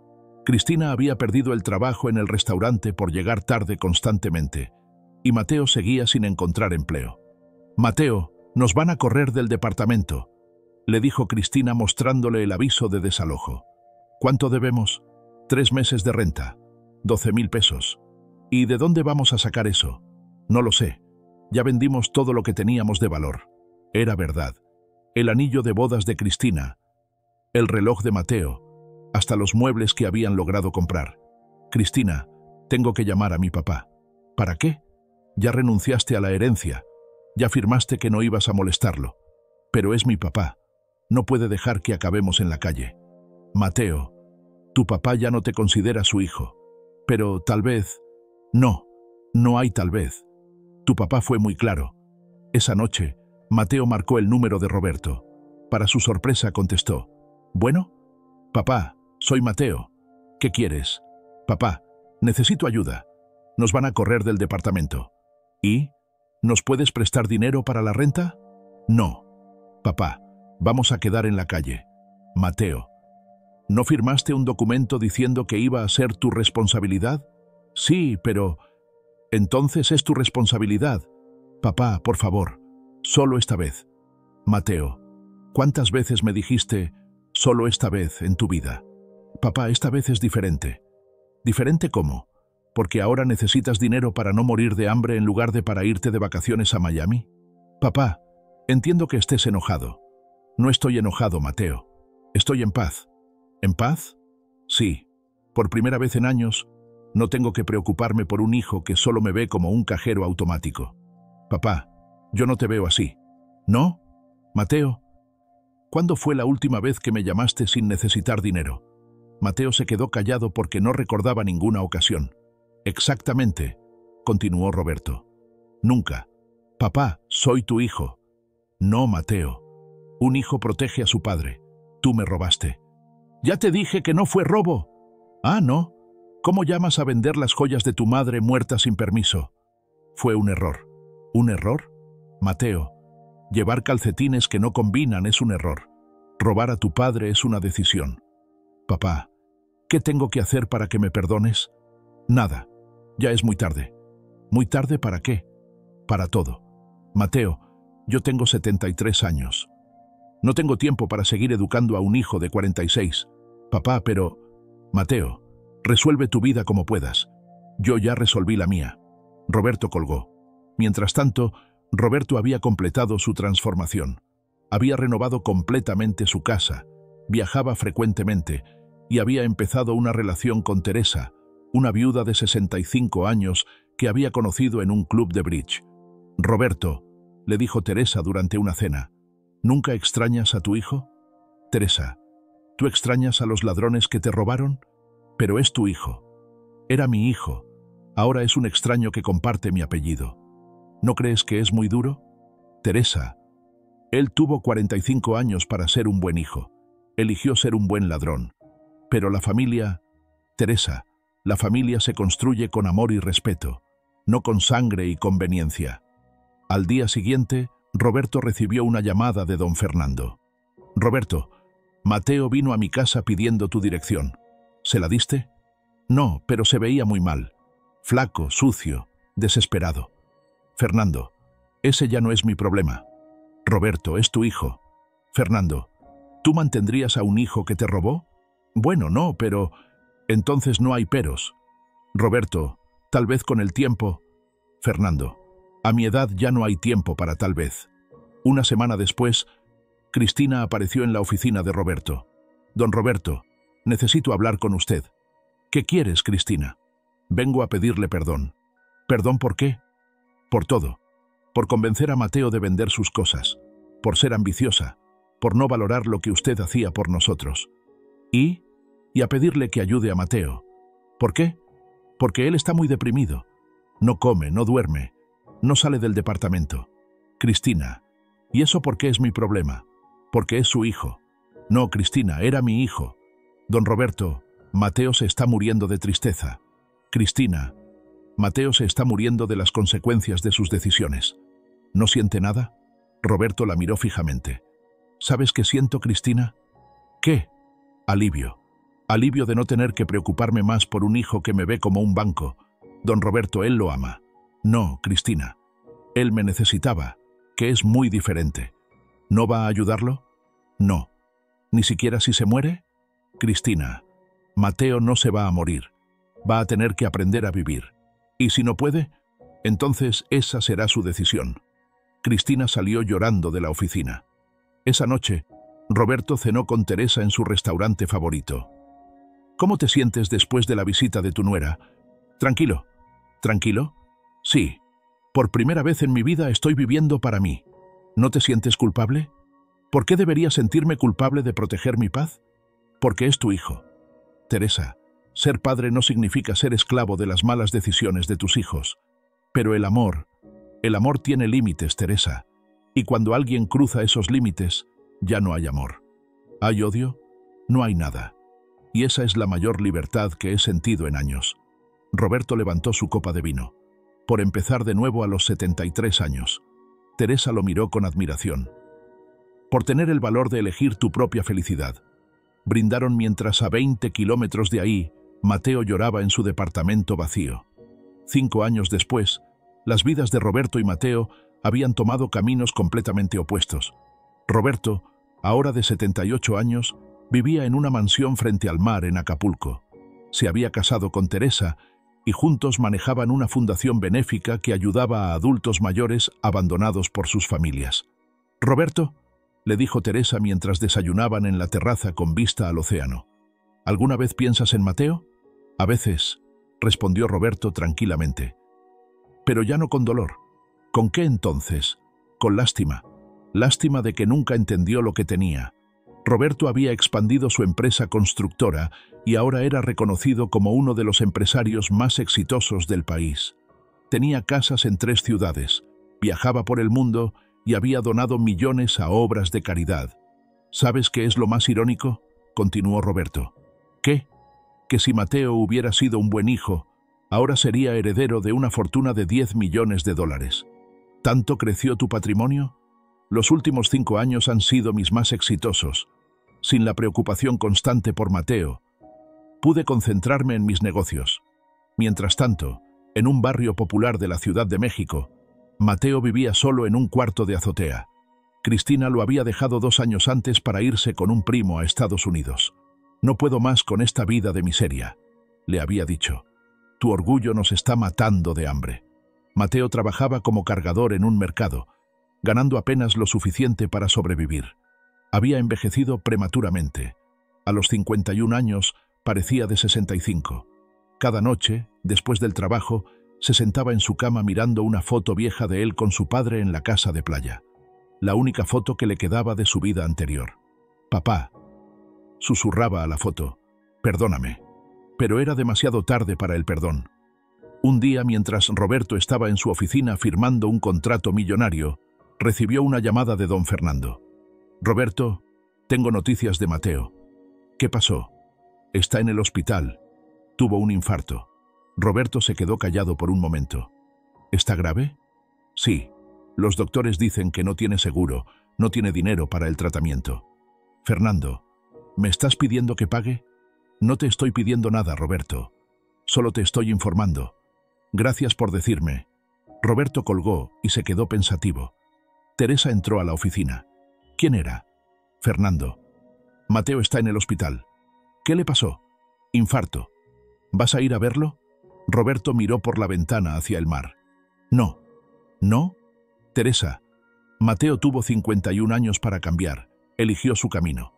Speaker 1: Cristina había perdido el trabajo en el restaurante por llegar tarde constantemente, y Mateo seguía sin encontrar empleo. Mateo, nos van a correr del departamento, le dijo Cristina mostrándole el aviso de desalojo. ¿Cuánto debemos? 3 meses de renta, 12.000 pesos. ¿Y de dónde vamos a sacar eso? No lo sé. Ya vendimos todo lo que teníamos de valor. Era verdad. El anillo de bodas de Cristina, el reloj de Mateo, hasta los muebles que habían logrado comprar. Cristina, tengo que llamar a mi papá. ¿Para qué? Ya renunciaste a la herencia. Ya firmaste que no ibas a molestarlo. Pero es mi papá. No puede dejar que acabemos en la calle. Mateo, tu papá ya no te considera su hijo. Pero tal vez... No, no hay tal vez. Tu papá fue muy claro. Esa noche, Mateo marcó el número de Roberto. Para su sorpresa contestó. ¿Bueno? Papá, soy Mateo. ¿Qué quieres? Papá, necesito ayuda. Nos van a correr del departamento. ¿Y? ¿Nos puedes prestar dinero para la renta? No. Papá, vamos a quedar en la calle. Mateo, ¿no firmaste un documento diciendo que iba a ser tu responsabilidad? Sí, pero... Entonces es tu responsabilidad. Papá, por favor, solo esta vez. Mateo, ¿cuántas veces me dijiste solo esta vez en tu vida? Papá, esta vez es diferente. ¿Diferente cómo? ¿Porque ahora necesitas dinero para no morir de hambre en lugar de para irte de vacaciones a Miami? Papá, entiendo que estés enojado. No estoy enojado, Mateo. Estoy en paz. ¿En paz? Sí. Por primera vez en años, no tengo que preocuparme por un hijo que solo me ve como un cajero automático. Papá, yo no te veo así. ¿No? Mateo, ¿cuándo fue la última vez que me llamaste sin necesitar dinero? Mateo se quedó callado porque no recordaba ninguna ocasión. Exactamente, continuó Roberto. Nunca. Papá, soy tu hijo. No, Mateo. Un hijo protege a su padre. Tú me robaste. Ya te dije que no fue robo. Ah, ¿no? ¿Cómo llamas a vender las joyas de tu madre muerta sin permiso? Fue un error. ¿Un error? Mateo, llevar calcetines que no combinan es un error. Robar a tu padre es una decisión. Papá, ¿qué tengo que hacer para que me perdones? Nada. Ya es muy tarde. ¿Muy tarde para qué? Para todo. Mateo, yo tengo 73 años. No tengo tiempo para seguir educando a un hijo de 46. Papá, pero... Mateo, resuelve tu vida como puedas. Yo ya resolví la mía. Roberto colgó. Mientras tanto, Roberto había completado su transformación. Había renovado completamente su casa, viajaba frecuentemente y había empezado una relación con Teresa, una viuda de 65 años que había conocido en un club de bridge. Roberto, le dijo Teresa durante una cena, ¿nunca extrañas a tu hijo? Teresa, ¿tú extrañas a los ladrones que te robaron? Pero es tu hijo. Era mi hijo. Ahora es un extraño que comparte mi apellido. ¿No crees que es muy duro? Teresa, él tuvo 45 años para ser un buen hijo. Eligió ser un buen ladrón. Pero la familia... Teresa, la familia se construye con amor y respeto, no con sangre y conveniencia. Al día siguiente, Roberto recibió una llamada de don Fernando. Roberto, Mateo vino a mi casa pidiendo tu dirección. ¿Se la diste? No, pero se veía muy mal. Flaco, sucio, desesperado. Fernando, ese ya no es mi problema. Roberto, es tu hijo. Fernando, ¿tú mantendrías a un hijo que te robó? Bueno, no, pero... Entonces no hay peros. Roberto, tal vez con el tiempo... Fernando, a mi edad ya no hay tiempo para tal vez. Una semana después, Cristina apareció en la oficina de Roberto. Don Roberto, necesito hablar con usted. ¿Qué quieres, Cristina? Vengo a pedirle perdón. ¿Perdón por qué? Por todo. por convencer a Mateo de vender sus cosas, por ser ambiciosa, por no valorar lo que usted hacía por nosotros. Y a pedirle que ayude a Mateo. ¿Por qué? Porque él está muy deprimido. No come, no duerme, no sale del departamento. Cristina, ¿y eso por qué es mi problema? Porque es su hijo. No, Cristina, era mi hijo. Don Roberto, Mateo se está muriendo de tristeza. Cristina, Mateo se está muriendo de las consecuencias de sus decisiones. ¿No siente nada? Roberto la miró fijamente. ¿Sabes qué siento, Cristina? ¿Qué? Alivio. Alivio de no tener que preocuparme más por un hijo que me ve como un banco. Don Roberto, él lo ama. No, Cristina. Él me necesitaba, que es muy diferente. ¿No va a ayudarlo? No. ¿Ni siquiera si se muere? Cristina, Mateo no se va a morir. Va a tener que aprender a vivir. Y si no puede, entonces esa será su decisión. Cristina salió llorando de la oficina. Esa noche, Roberto cenó con Teresa en su restaurante favorito. ¿Cómo te sientes después de la visita de tu nuera? Tranquilo. ¿Tranquilo? Sí. Por primera vez en mi vida estoy viviendo para mí. ¿No te sientes culpable? ¿Por qué debería sentirme culpable de proteger mi paz? Porque es tu hijo. Teresa, ser padre no significa ser esclavo de las malas decisiones de tus hijos. Pero el amor tiene límites, Teresa. Y cuando alguien cruza esos límites, ya no hay amor. ¿Hay odio? No hay nada. Y esa es la mayor libertad que he sentido en años. Roberto levantó su copa de vino. Por empezar de nuevo a los 73 años. Teresa lo miró con admiración. Por tener el valor de elegir tu propia felicidad. Brindaron mientras a 20 kilómetros de ahí, Mateo lloraba en su departamento vacío. 5 años después, las vidas de Roberto y Mateo habían tomado caminos completamente opuestos. Roberto, ahora de 78 años, vivía en una mansión frente al mar en Acapulco. Se había casado con Teresa y juntos manejaban una fundación benéfica que ayudaba a adultos mayores abandonados por sus familias. «Roberto», le dijo Teresa mientras desayunaban en la terraza con vista al océano, «¿alguna vez piensas en Mateo?» «A veces», respondió Roberto tranquilamente. «Pero ya no con dolor». «¿Con qué entonces?» «Con lástima. Lástima de que nunca entendió lo que tenía». Roberto había expandido su empresa constructora y ahora era reconocido como uno de los empresarios más exitosos del país. Tenía casas en 3 ciudades, viajaba por el mundo y había donado millones a obras de caridad. ¿Sabes qué es lo más irónico?, continuó Roberto. ¿Qué? Que si Mateo hubiera sido un buen hijo, ahora sería heredero de una fortuna de $10 millones. ¿Tanto creció tu patrimonio? Los últimos 5 años han sido mis más exitosos. Sin la preocupación constante por Mateo, pude concentrarme en mis negocios. Mientras tanto, en un barrio popular de la Ciudad de México, Mateo vivía solo en un cuarto de azotea. Cristina lo había dejado 2 años antes para irse con un primo a Estados Unidos. «No puedo más con esta vida de miseria», le había dicho. «Tu orgullo nos está matando de hambre». Mateo trabajaba como cargador en un mercado, ganando apenas lo suficiente para sobrevivir. Había envejecido prematuramente. A los 51 años parecía de 65. Cada noche, después del trabajo, se sentaba en su cama mirando una foto vieja de él con su padre en la casa de playa. La única foto que le quedaba de su vida anterior. «Papá», susurraba a la foto, «perdóname». Pero era demasiado tarde para el perdón. Un día, mientras Roberto estaba en su oficina firmando un contrato millonario, recibió una llamada de don Fernando. «Roberto, tengo noticias de Mateo». «¿Qué pasó?» «Está en el hospital. Tuvo un infarto». Roberto se quedó callado por un momento. «¿Está grave?» «Sí. Los doctores dicen que no tiene seguro, no tiene dinero para el tratamiento». «Fernando, ¿me estás pidiendo que pague?» «No te estoy pidiendo nada, Roberto. Solo te estoy informando. Gracias por decirme». Roberto colgó y se quedó pensativo. Teresa entró a la oficina. ¿Quién era? «Fernando. Mateo está en el hospital». «¿Qué le pasó?» «Infarto». «¿Vas a ir a verlo?» Roberto miró por la ventana hacia el mar. «No». «¿No?» «Teresa, Mateo tuvo 51 años para cambiar. Eligió su camino».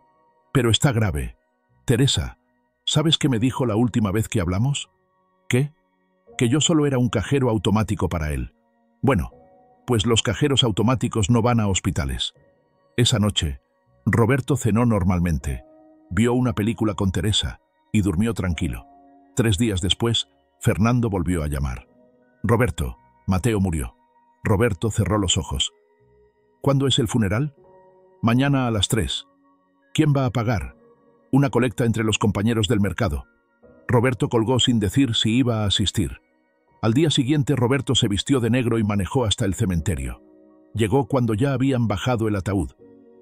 Speaker 1: «Pero está grave». «Teresa, ¿sabes qué me dijo la última vez que hablamos?» «¿Qué?» «Que yo solo era un cajero automático para él». «Bueno, pues los cajeros automáticos no van a hospitales. Esa noche, Roberto cenó normalmente, vio una película con Teresa y durmió tranquilo. 3 días después, Fernando volvió a llamar. Roberto, Mateo murió. Roberto cerró los ojos. ¿Cuándo es el funeral? Mañana a las 3. ¿Quién va a pagar? Una colecta entre los compañeros del mercado. Roberto colgó sin decir si iba a asistir. Al día siguiente, Roberto se vistió de negro y manejó hasta el cementerio. Llegó cuando ya habían bajado el ataúd.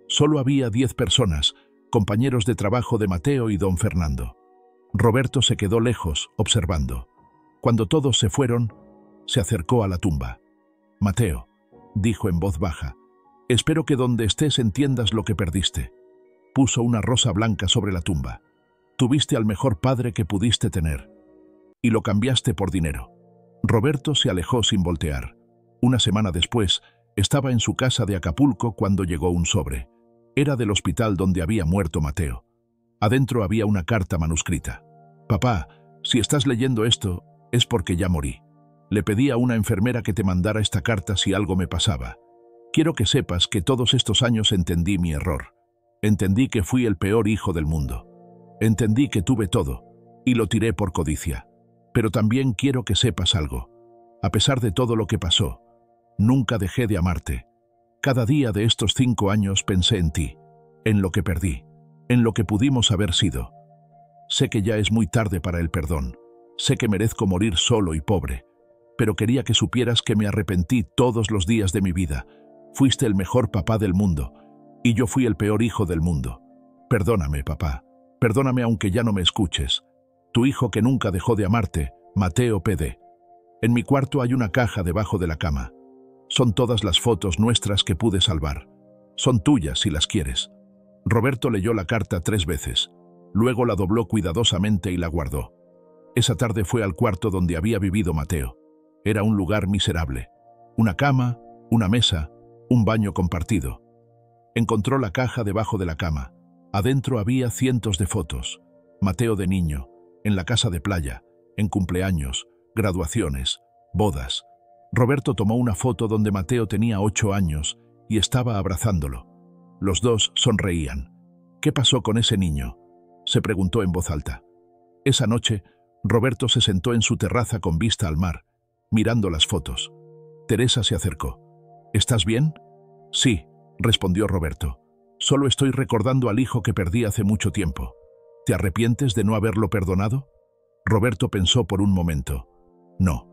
Speaker 1: Solo había 10 personas, compañeros de trabajo de Mateo y don Fernando. Roberto se quedó lejos, observando. Cuando todos se fueron, se acercó a la tumba. Mateo, dijo en voz baja, espero que donde estés entiendas lo que perdiste. Puso una rosa blanca sobre la tumba. Tuviste al mejor padre que pudiste tener. Y lo cambiaste por dinero. Roberto se alejó sin voltear. Una semana después, estaba en su casa de Acapulco cuando llegó un sobre. Era del hospital donde había muerto Mateo. Adentro había una carta manuscrita. Papá, si estás leyendo esto, es porque ya morí. Le pedí a una enfermera que te mandara esta carta si algo me pasaba. Quiero que sepas que todos estos años entendí mi error. Entendí que fui el peor hijo del mundo. Entendí que tuve todo, y lo tiré por codicia. Pero también quiero que sepas algo. A pesar de todo lo que pasó, nunca dejé de amarte. Cada día de estos 5 años pensé en ti, en lo que perdí, en lo que pudimos haber sido. Sé que ya es muy tarde para el perdón. Sé que merezco morir solo y pobre. Pero quería que supieras que me arrepentí todos los días de mi vida. Fuiste el mejor papá del mundo, y yo fui el peor hijo del mundo. Perdóname, papá. Perdóname aunque ya no me escuches. Tu hijo que nunca dejó de amarte, Mateo PD. En mi cuarto hay una caja debajo de la cama. Son todas las fotos nuestras que pude salvar. Son tuyas si las quieres. Roberto leyó la carta 3 veces. Luego la dobló cuidadosamente y la guardó. Esa tarde fue al cuarto donde había vivido Mateo. Era un lugar miserable. Una cama, una mesa, un baño compartido. Encontró la caja debajo de la cama. Adentro había cientos de fotos. Mateo de niño, en la casa de playa, en cumpleaños, graduaciones, bodas. Roberto tomó una foto donde Mateo tenía 8 años y estaba abrazándolo. Los dos sonreían. ¿Qué pasó con ese niño?, se preguntó en voz alta. Esa noche, Roberto se sentó en su terraza con vista al mar, mirando las fotos. Teresa se acercó. ¿Estás bien? Sí, respondió Roberto. Solo estoy recordando al hijo que perdí hace mucho tiempo. ¿Te arrepientes de no haberlo perdonado? Roberto pensó por un momento. No.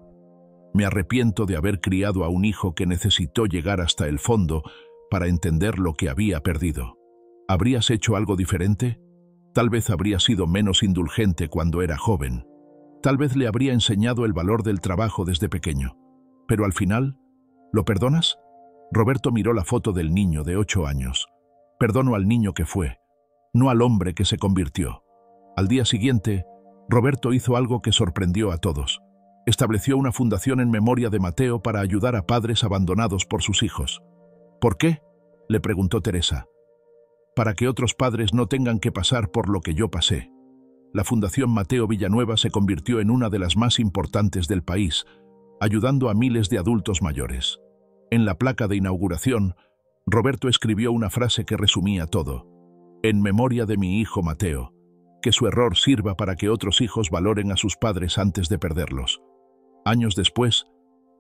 Speaker 1: Me arrepiento de haber criado a un hijo que necesitó llegar hasta el fondo para entender lo que había perdido. ¿Habrías hecho algo diferente? Tal vez habría sido menos indulgente cuando era joven. Tal vez le habría enseñado el valor del trabajo desde pequeño. Pero al final, ¿lo perdonas? Roberto miró la foto del niño de 8 años. Perdono al niño que fue, no al hombre que se convirtió. Al día siguiente, Roberto hizo algo que sorprendió a todos. Estableció una fundación en memoria de Mateo para ayudar a padres abandonados por sus hijos. ¿Por qué?, le preguntó Teresa. Para que otros padres no tengan que pasar por lo que yo pasé. La Fundación Mateo Villanueva se convirtió en una de las más importantes del país, ayudando a miles de adultos mayores. En la placa de inauguración, Roberto escribió una frase que resumía todo. En memoria de mi hijo Mateo, que su error sirva para que otros hijos valoren a sus padres antes de perderlos. Años después,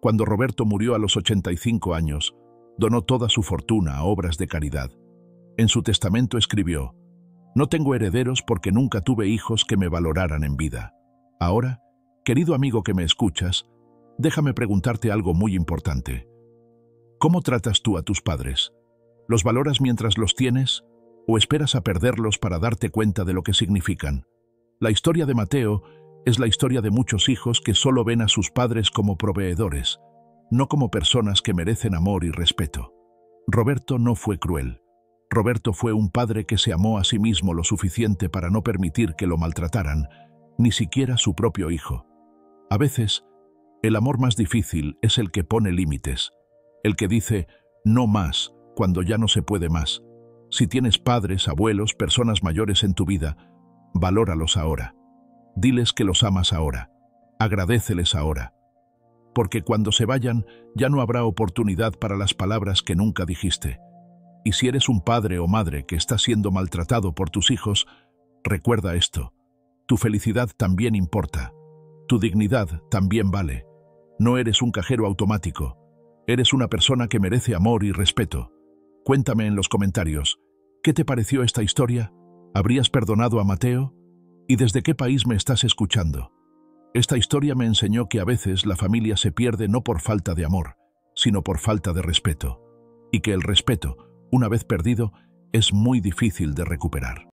Speaker 1: cuando Roberto murió a los 85 años, donó toda su fortuna a obras de caridad. En su testamento escribió: no tengo herederos porque nunca tuve hijos que me valoraran en vida. Ahora, querido amigo que me escuchas, déjame preguntarte algo muy importante. ¿Cómo tratas tú a tus padres? ¿Los valoras mientras los tienes o esperas a perderlos para darte cuenta de lo que significan? La historia de Mateo es la historia de muchos hijos que solo ven a sus padres como proveedores, no como personas que merecen amor y respeto. Roberto no fue cruel. Roberto fue un padre que se amó a sí mismo lo suficiente para no permitir que lo maltrataran, ni siquiera su propio hijo. A veces, el amor más difícil es el que pone límites, el que dice no más cuando ya no se puede más. Si tienes padres, abuelos, personas mayores en tu vida, valóralos ahora. Diles que los amas ahora. Agradéceles ahora. porque cuando se vayan ya no habrá oportunidad para las palabras que nunca dijiste. Y si eres un padre o madre que está siendo maltratado por tus hijos, recuerda esto: tu felicidad también importa, tu dignidad también vale. No eres un cajero automático, eres una persona que merece amor y respeto. Cuéntame en los comentarios, ¿qué te pareció esta historia? ¿Habrías perdonado a Mateo? ¿Y desde qué país me estás escuchando? Esta historia me enseñó que a veces la familia se pierde no por falta de amor, sino por falta de respeto, y que el respeto, una vez perdido, es muy difícil de recuperar.